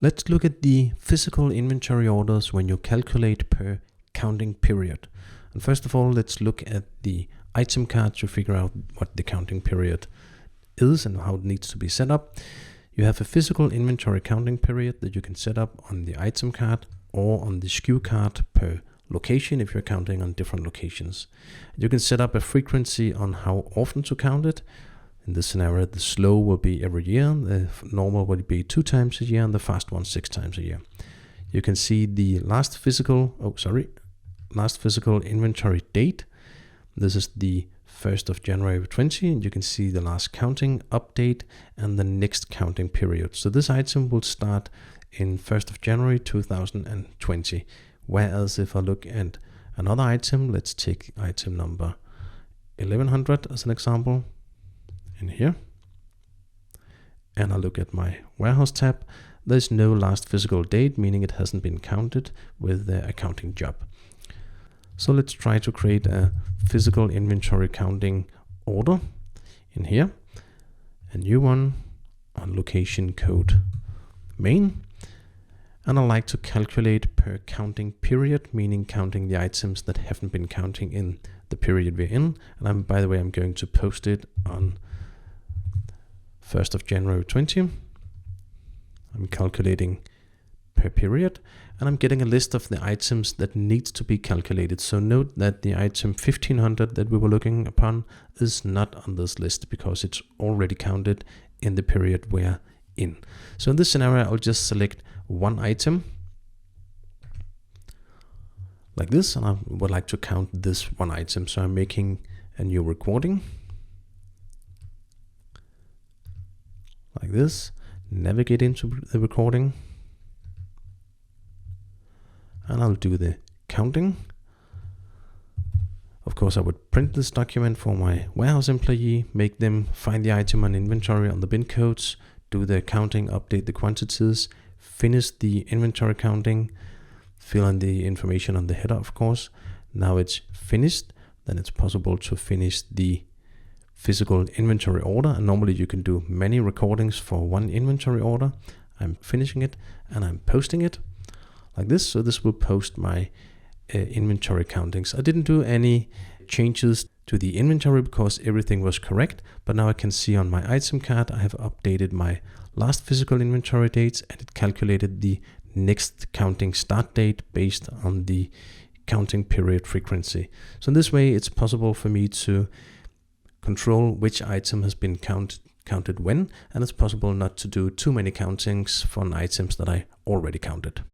Let's look at the physical inventory orders when you calculate per counting period. And first of all, let's look at the item card to figure out what the counting period is and how it needs to be set up. You have a physical inventory counting period that you can set up on the item card or on the SKU card per location if you're counting on different locations. You can set up a frequency on how often to count it. In this scenario, the slow will be every year, the normal will be 2 times a year, and the fast one 6 times a year. You can see the last physical inventory date. This is the 1st of January 20, and you can see the last counting update and the next counting period. So this item will start in 1st of January 2020. Whereas if I look at another item, let's take item number 1100 as an example in here, and I look at my warehouse tab, there's no last physical date, meaning it hasn't been counted with the accounting job. So let's try to create a physical inventory counting order in here, a new one on location code main. And I like to calculate per counting period, meaning counting the items that haven't been counting in the period we're in. And by the way, I'm going to post it on 1st of January 20. I'm calculating per period, and I'm getting a list of the items that needs to be calculated. So note that the item 1500 that we were looking upon is not on this list because it's already counted in the period we're in. So in this scenario, I'll just select one item like this, and I would like to count this one item. So I'm making a new recording like this, navigate into the recording, and I'll do the counting. Of course, I would print this document for my warehouse employee, make them find the item on inventory on the bin codes, do the counting, update the quantities, finish the inventory counting, fill in the information on the header, of course. Now it's finished, then it's possible to finish the physical inventory order. And normally you can do many recordings for one inventory order. I'm finishing it and I'm posting it like this. So this will post my inventory countings. I didn't do any changes to the inventory because everything was correct, but now I can see on my item card I have updated my last physical inventory dates, and it calculated the next counting start date based on the counting period frequency. So in this way, it's possible for me to control which item has been counted when, and it's possible not to do too many countings for items that I already counted.